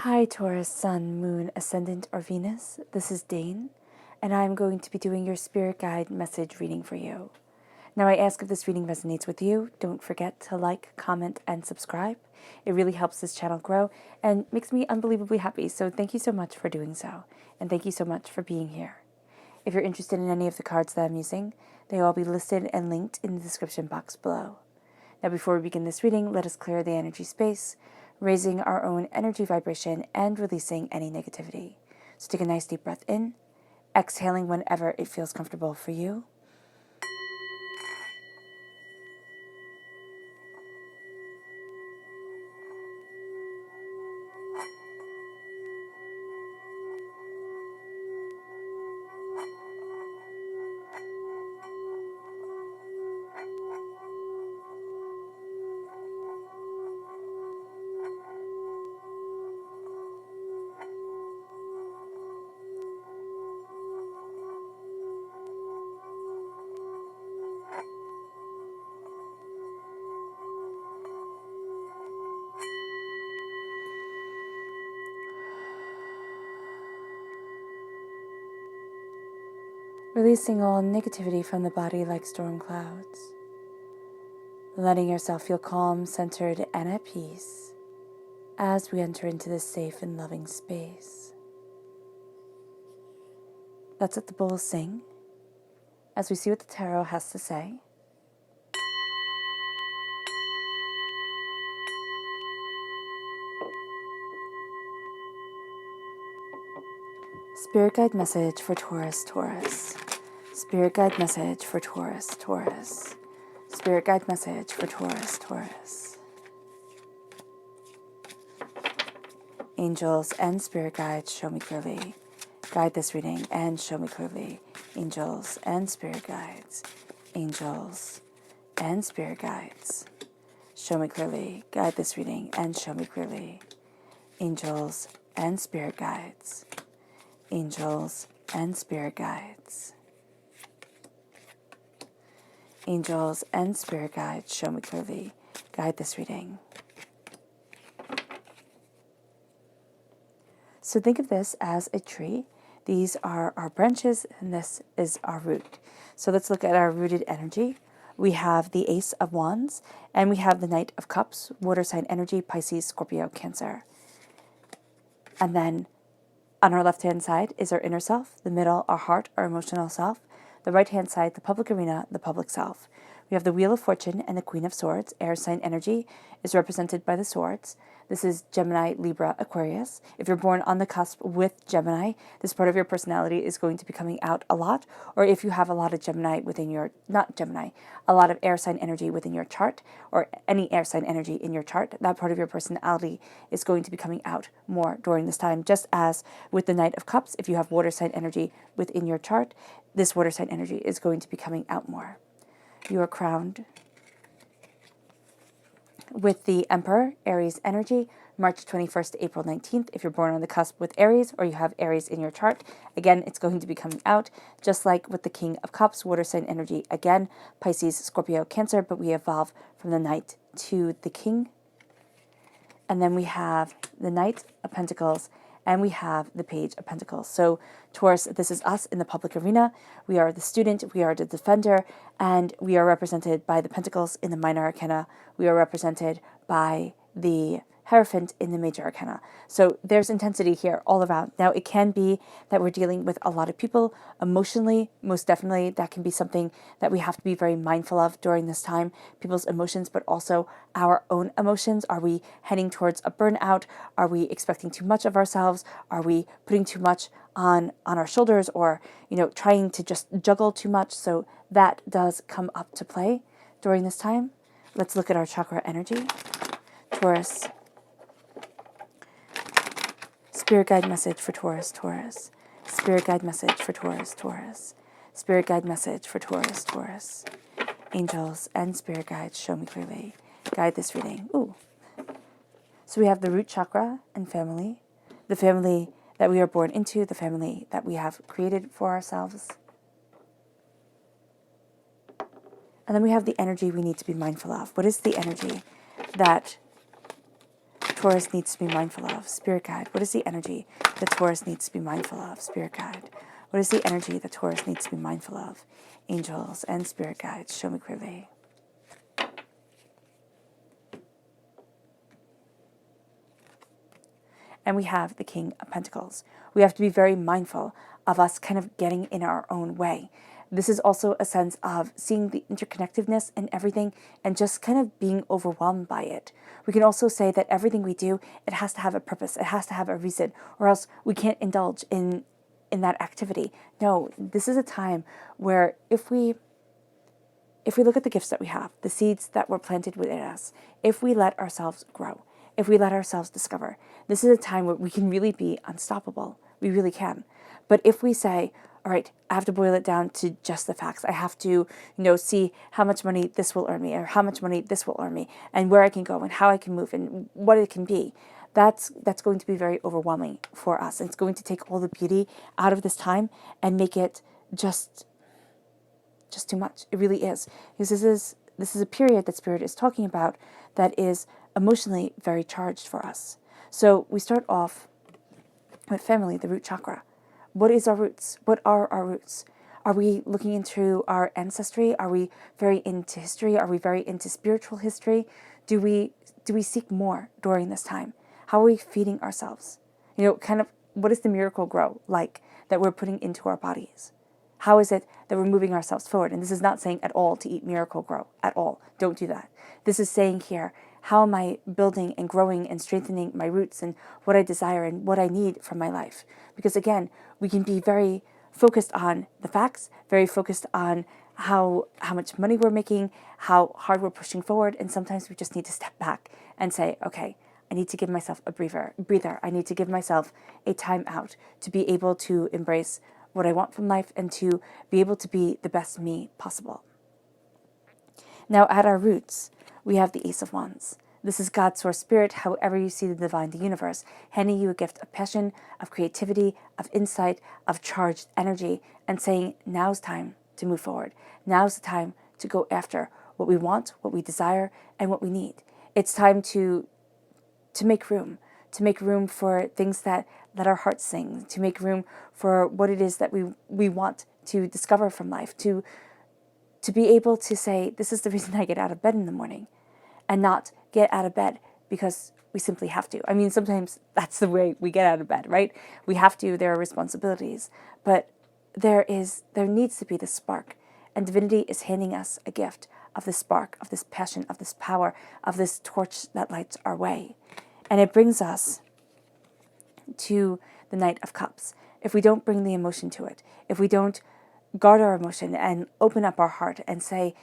Hi Taurus, Sun, Moon, Ascendant, or Venus. This is Dane, and I'm going to be doing your spirit guide message reading for you. Now, I ask if this reading resonates with you. Don't forget to like, comment, and subscribe. It really helps this channel grow and makes me unbelievably happy. So thank you so much for doing so, and thank you so much for being here. If you're interested in any of the cards that I'm using, they will all be listed and linked in the description box below. Now, before we begin this reading, let us clear the energy space, raising our own energy vibration and releasing any negativity. So take a nice deep breath in, exhaling whenever it feels comfortable for you. Releasing all negativity from the body like storm clouds. Letting yourself feel calm, centered, and at peace as we enter into this safe and loving space. Let's let the bowls sing as we see what the tarot has to say. Spirit guide message for Taurus, Taurus. Spirit guide message for Taurus, Taurus. Spirit guide message for Taurus, Taurus. Angels and spirit guides, show me clearly. Guide this reading and show me clearly. Angels and spirit guides. Angels and spirit guides. Show me clearly. Guide this reading and show me clearly. Angels and spirit guides. Angels and spirit guides. Angels and spirit guides, show me clearly. Guide this reading. So think of this as a tree. These are our branches, and this is our root. So let's look at our rooted energy. We have the Ace of Wands, and we have the Knight of Cups, water sign energy, Pisces, Scorpio, Cancer. And then on our left-hand side is our inner self, the middle, our heart, our emotional self, the right-hand side, the public arena, the public self. We have the Wheel of Fortune and the Queen of Swords. Air sign energy is represented by the swords. This is Gemini, Libra, Aquarius. If you're born on the cusp with Gemini, this part of your personality is going to be coming out a lot. Or if you have a lot of Gemini within your, not Gemini, a lot of air sign energy within your chart, or any air sign energy in your chart, that part of your personality is going to be coming out more during this time. Just as with the Knight of Cups, if you have water sign energy within your chart, this water sign energy is going to be coming out more. You are crowned with the Emperor, Aries energy, March 21st to April 19th. If you're born on the cusp with Aries or you have Aries in your chart, again, it's going to be coming out, just like with the King of Cups, water sign energy, again, Pisces, Scorpio, Cancer, but we evolve from the Knight to the King. And then we have the Knight of Pentacles, and we have the Page of Pentacles. So Taurus, this is us in the public arena. We are the student, we are the defender, and we are represented by the Pentacles in the minor arcana. We are represented by the Hierophant in the major arcana. So there's intensity here all around. Now, it can be that we're dealing with a lot of people emotionally. Most definitely, that can be something that we have to be very mindful of during this time. People's emotions, but also our own emotions. Are we heading towards a burnout? Are we expecting too much of ourselves? Are we putting too much on our shoulders, or trying to just juggle too much? So that does come up to play during this time. Let's look at our chakra energy. Taurus. Spirit guide message for Taurus, Taurus. Spirit guide message for Taurus, Taurus. Spirit guide message for Taurus, Taurus. Angels and spirit guides, show me clearly. Guide this reading. Ooh. So we have the root chakra and family. The family that we are born into, the family that we have created for ourselves. And then we have the energy we need to be mindful of. What is the energy that Taurus needs to be mindful of? Spirit guide, what is the energy that Taurus needs to be mindful of? Spirit guide, what is the energy that Taurus needs to be mindful of? Angels and spirit guides, show me clearly. And we have the King of Pentacles. We have to be very mindful of us kind of getting in our own way. This is also a sense of seeing the interconnectedness in everything and just kind of being overwhelmed by it. We can also say that everything we do, it has to have a purpose. It has to have a reason, or else we can't indulge in that activity. No, this is a time where if we look at the gifts that we have, the seeds that were planted within us, if we let ourselves grow, if we let ourselves discover, this is a time where we can really be unstoppable. We really can. But if we say, all right, I have to boil it down to just the facts. I have to, see how much money this will earn me, or how much money this will earn me, and where I can go, and how I can move, and what it can be. That's going to be very overwhelming for us. And it's going to take all the beauty out of this time and make it just too much. It really is. Because this is a period that Spirit is talking about that is emotionally very charged for us. So we start off with family, the root chakra. What is our roots? What are our roots? Are we looking into our ancestry? Are we very into history? Are we very into spiritual history? Do we seek more during this time? How are we feeding ourselves? Kind of what is the miracle grow like that we're putting into our bodies? How is it that we're moving ourselves forward? And this is not saying at all to eat miracle grow, at all. Don't do that. This is saying here, how am I building and growing and strengthening my roots and what I desire and what I need from my life? Because again, we can be very focused on the facts, very focused on how much money we're making, how hard we're pushing forward, and sometimes we just need to step back and say, okay, I need to give myself a breather. I need to give myself a time out to be able to embrace what I want from life and to be able to be the best me possible. Now, at our roots, we have the Ace of Wands. This is God's source spirit, however you see the divine, the universe, handing you a gift of passion, of creativity, of insight, of charged energy, and saying, now's time to move forward. Now's the time to go after what we want, what we desire, and what we need. It's time to make room for things that our hearts sing, to make room for what it is that we want to discover from life, to be able to say, this is the reason I get out of bed in the morning, and not get out of bed because we simply have to. I mean, sometimes that's the way we get out of bed, right? We have to, there are responsibilities, but there needs to be this spark, and divinity is handing us a gift of this spark, of this passion, of this power, of this torch that lights our way. And it brings us to the Knight of Cups. If we don't bring the emotion to it, if we don't guard our emotion and open up our heart and say,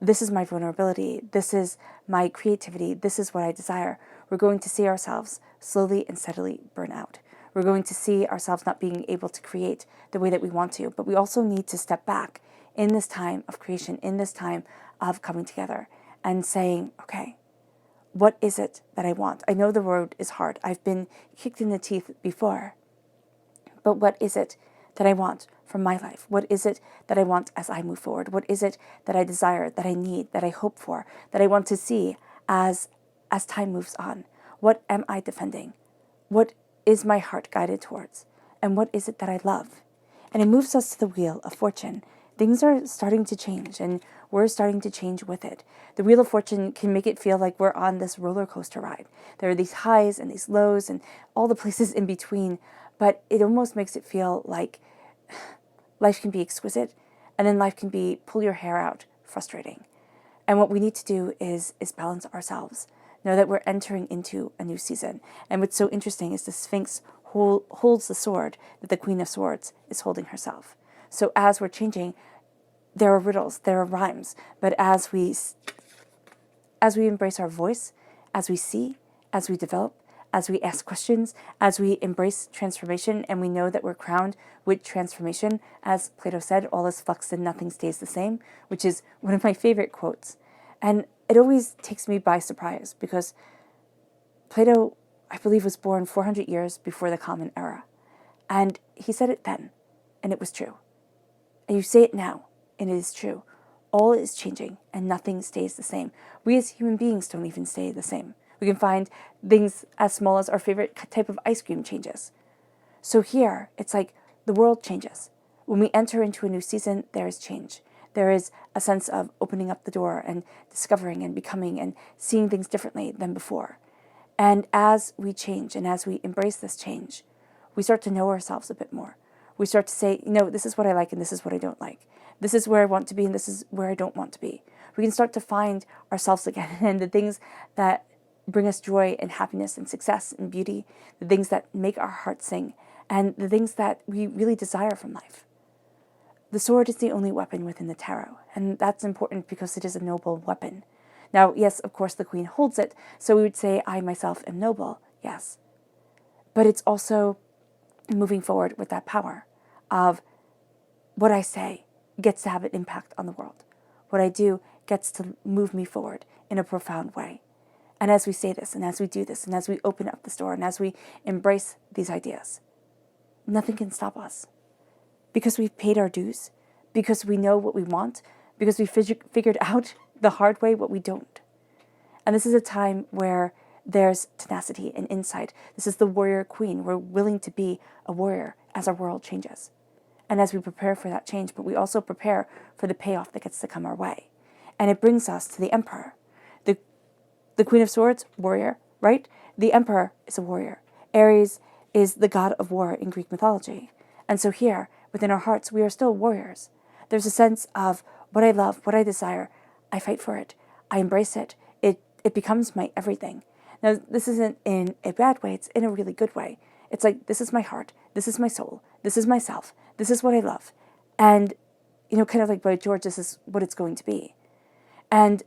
this is my vulnerability, this is my creativity, this is what I desire, we're going to see ourselves slowly and steadily burn out. We're going to see ourselves not being able to create the way that we want to, but we also need to step back in this time of creation, in this time of coming together and saying, okay, what is it that I want? I know the road is hard. I've been kicked in the teeth before. But what is it that I want from my life? What is it that I want as I move forward? What is it that I desire, that I need, that I hope for, that I want to see as time moves on? What am I defending? What is my heart guided towards? And what is it that I love? And it moves us to the Wheel of Fortune. Things are starting to change, and we're starting to change with it. The Wheel of Fortune can make it feel like we're on this roller coaster ride. There are these highs and these lows and all the places in between, but it almost makes it feel like life can be exquisite, and then life can be pull your hair out, frustrating. And what we need to do is balance ourselves. Know that we're entering into a new season. And what's so interesting is the Sphinx holds the sword that the Queen of Swords is holding herself. So as we're changing, there are riddles, there are rhymes, but as we embrace our voice, as we see, as we develop, as we ask questions, as we embrace transformation, and we know that we're crowned with transformation, as Plato said, all is flux and nothing stays the same, which is one of my favorite quotes. And it always takes me by surprise because Plato, I believe, was born 400 years before the Common Era. And he said it then, and it was true. And you say it now, and it is true. All is changing, and nothing stays the same. We as human beings don't even stay the same. We can find things as small as our favorite type of ice cream changes. So here, it's like the world changes. When we enter into a new season, there is change. There is a sense of opening up the door and discovering and becoming and seeing things differently than before. And as we change and as we embrace this change, we start to know ourselves a bit more. We start to say, this is what I like and this is what I don't like. This is where I want to be and this is where I don't want to be. We can start to find ourselves again and the things that bring us joy and happiness and success and beauty, the things that make our hearts sing, and the things that we really desire from life. The sword is the only weapon within the tarot, and that's important because it is a noble weapon. Now, yes, of course, the queen holds it, so we would say, I myself am noble, yes. But it's also moving forward with that power of what I say gets to have an impact on the world. What I do gets to move me forward in a profound way. And as we say this, and as we do this, and as we open up the store, and as we embrace these ideas, nothing can stop us. Because we've paid our dues, because we know what we want, because we figured out the hard way what we don't. And this is a time where there's tenacity and insight. This is the warrior queen. We're willing to be a warrior as our world changes. And as we prepare for that change, but we also prepare for the payoff that gets to come our way. And it brings us to the emperor. The Queen of Swords, warrior, right? The emperor is a warrior. Ares is the god of war in Greek mythology. And so here, within our hearts, we are still warriors. There's a sense of what I love, what I desire. I fight for it. I embrace it. It becomes my everything. Now, this isn't in a bad way. It's in a really good way. It's like, this is my heart. This is my soul. This is myself. This is what I love. And, kind of like by George, this is what it's going to be. And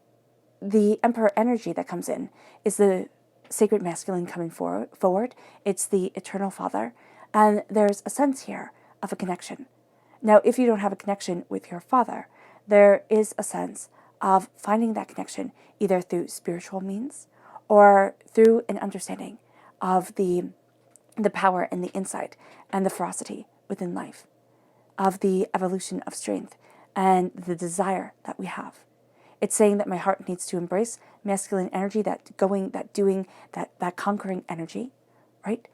the emperor energy that comes in is the sacred masculine coming forward. It's the eternal father. And there's a sense here of a connection. Now, if you don't have a connection with your father, there is a sense of finding that connection either through spiritual means or through an understanding of the power and the insight and the ferocity within life, of the evolution of strength and the desire that we have. It's saying that my heart needs to embrace masculine energy, that going, that doing, that conquering energy, right?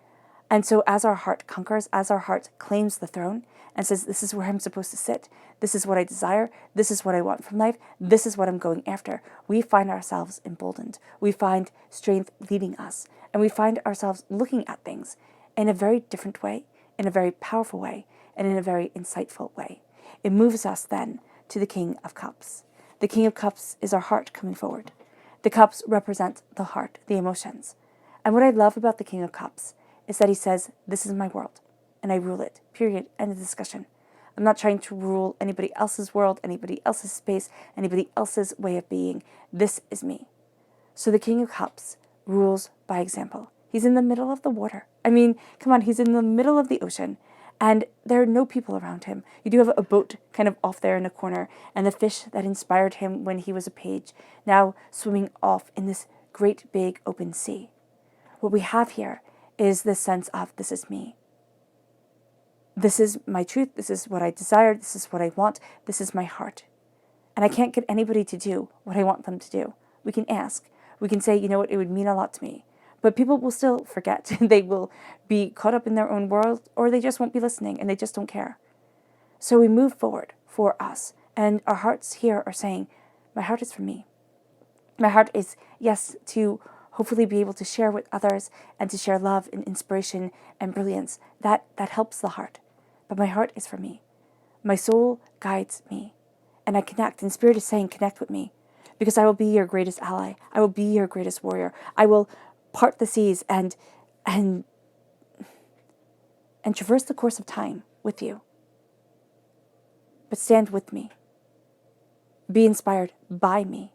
And so as our heart conquers, as our heart claims the throne and says, this is where I'm supposed to sit, this is what I desire, this is what I want from life, this is what I'm going after, we find ourselves emboldened. We find strength leading us. And we find ourselves looking at things in a very different way, in a very powerful way, and in a very insightful way. It moves us then to the King of Cups. The King of Cups is our heart coming forward. The cups represent the heart, the emotions. And what I love about the King of Cups is that he says, this is my world, and I rule it, period, end of discussion. I'm not trying to rule anybody else's world, anybody else's space, anybody else's way of being. This is me. So the King of Cups rules by example. He's in the middle of the water. I mean, come on, he's in the middle of the ocean, and there are no people around him. You do have a boat kind of off there in a corner, and the fish that inspired him when he was a page, now swimming off in this great big open sea. What we have here is this sense of, this is me. This is my truth. This is what I desire. This is what I want. This is my heart. And I can't get anybody to do what I want them to do. We can ask. We can say, you know what, it would mean a lot to me. But people will still forget. They will be caught up in their own world, or they just won't be listening, and they just don't care. So we move forward for us. And our hearts here are saying, my heart is for me. My heart is, yes, to hopefully be able to share with others and to share love and inspiration and brilliance. That helps the heart. But my heart is for me. My soul guides me. And I connect. And Spirit is saying, connect with me. Because I will be your greatest ally. I will be your greatest warrior. I will part the seas and traverse the course of time with you. But stand with me. Be inspired by me.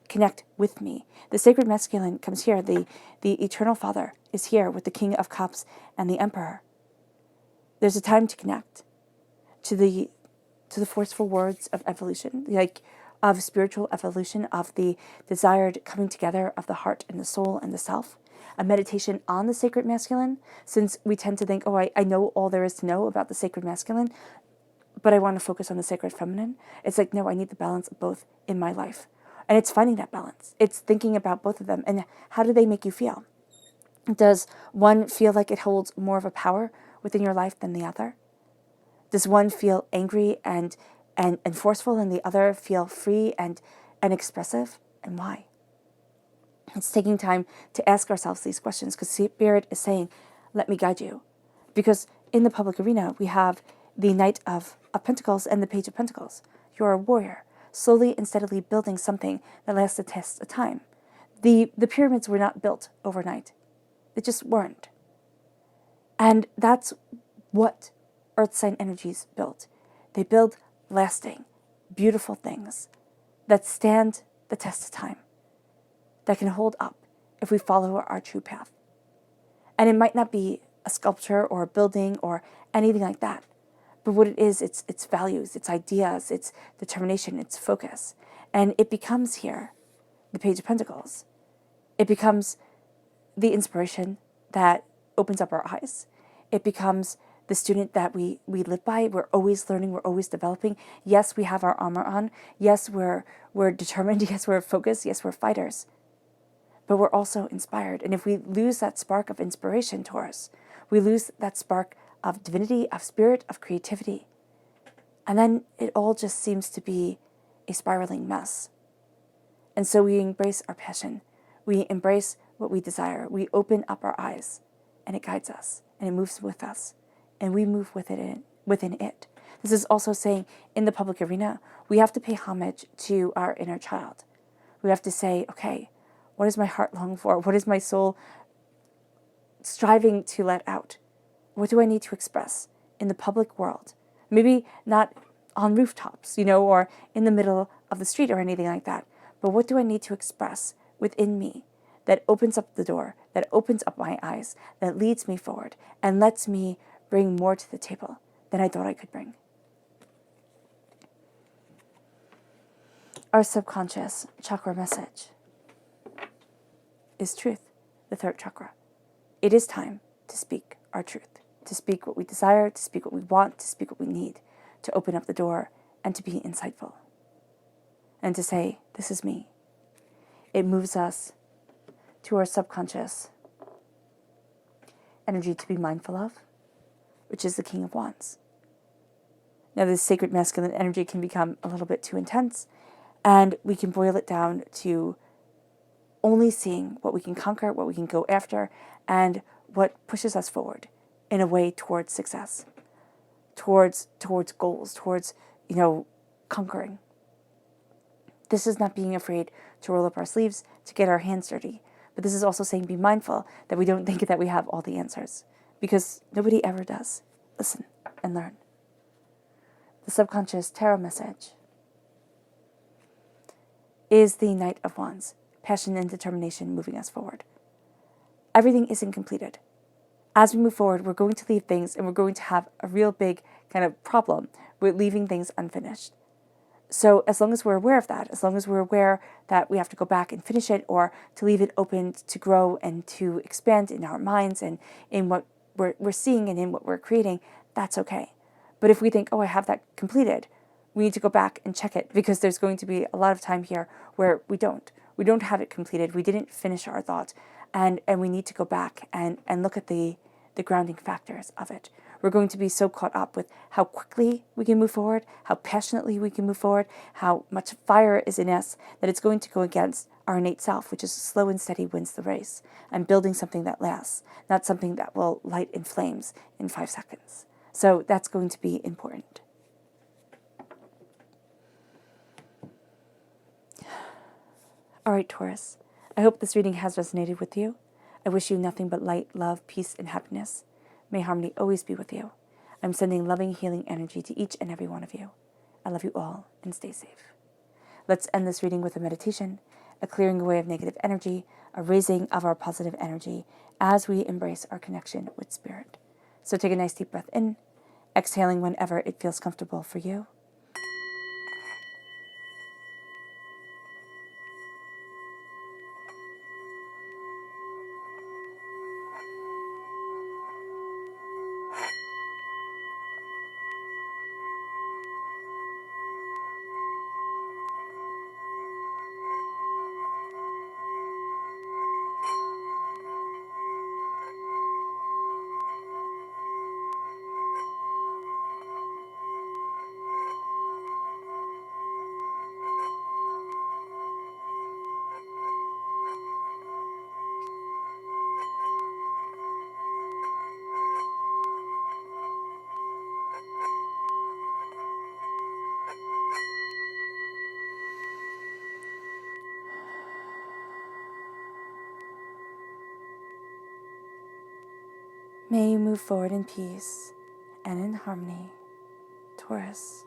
Connect with me. The sacred masculine comes here. The eternal father is here with the King of Cups and the Emperor. There's a time to connect to the forceful words of evolution, like of spiritual evolution, of the desired coming together of the heart and the soul and the self. A meditation on the sacred masculine, since we tend to think, I know all there is to know about the sacred masculine, but I want to focus on the sacred feminine. It's like, no, I need the balance of both in my life. And it's finding that balance. It's thinking about both of them and how do they make you feel? Does one feel like it holds more of a power within your life than the other? Does one feel angry and forceful and the other feel free and expressive? And why? It's taking time to ask ourselves these questions because Spirit is saying, let me guide you. Because in the public arena, we have the Knight of Pentacles and the Page of Pentacles. You're a warrior, slowly and steadily building something that lasts the test of time. The pyramids were not built overnight. They just weren't. And that's what earth sign energies build. They build lasting, beautiful things that stand the test of time, that can hold up if we follow our true path. And it might not be a sculpture or a building or anything like that, but what it is, it's values, it's ideas, it's determination, it's focus. And it becomes here the Page of Pentacles. It becomes the inspiration that opens up our eyes. It becomes the student that we live by. We're always learning. We're always developing. Yes, we have our armor on. Yes, we're determined. Yes, we're focused. Yes, we're fighters. But we're also inspired. And if we lose that spark of inspiration, Taurus, we lose that spark of divinity, of spirit, of creativity. And then it all just seems to be a spiraling mess. And so we embrace our passion. We embrace what we desire. We open up our eyes, and it guides us, and it moves with us, and we move within it. This is also saying in the public arena, we have to pay homage to our inner child. We have to say, okay, what does my heart long for? What is my soul striving to let out? What do I need to express in the public world? Maybe not on rooftops, or in the middle of the street or anything like that. But what do I need to express within me that opens up the door, that opens up my eyes, that leads me forward and lets me bring more to the table than I thought I could bring? Our subconscious chakra message is truth, the third chakra. It is time to speak our truth, to speak what we desire, to speak what we want, to speak what we need, to open up the door and to be insightful. And to say, this is me. It moves us to our subconscious energy to be mindful of, which is the King of Wands. Now, this sacred masculine energy can become a little bit too intense, and we can boil it down to only seeing what we can conquer, what we can go after, and what pushes us forward in a way towards success, towards goals, towards, conquering. This is not being afraid to roll up our sleeves, to get our hands dirty. But this is also saying be mindful that we don't think that we have all the answers, because nobody ever does. Listen and learn. The subconscious tarot message is the Knight of Wands, passion and determination moving us forward. Everything isn't completed. As we move forward, we're going to leave things and we're going to have a real big kind of problem with leaving things unfinished. So as long as we're aware of that, as long as we're aware that we have to go back and finish it or to leave it open to grow and to expand in our minds and in what we're seeing and in what we're creating, that's okay. But if we think, oh, I have that completed, we need to go back and check it, because there's going to be a lot of time here where we don't have it completed. We didn't finish our thought, and we need to go back and look at the grounding factors of it. We're going to be so caught up with how quickly we can move forward, how passionately we can move forward, how much fire is in us, that it's going to go against our innate self, which is slow and steady wins the race, and building something that lasts, not something that will light in flames in 5 seconds. So that's going to be important. All right, Taurus, I hope this reading has resonated with you. I wish you nothing but light, love, peace, and happiness. May harmony always be with you. I'm sending loving, healing energy to each and every one of you. I love you all, and stay safe. Let's end this reading with a meditation, a clearing away of negative energy, a raising of our positive energy as we embrace our connection with Spirit. So take a nice deep breath in, exhaling whenever it feels comfortable for you. May you move forward in peace and in harmony, Taurus.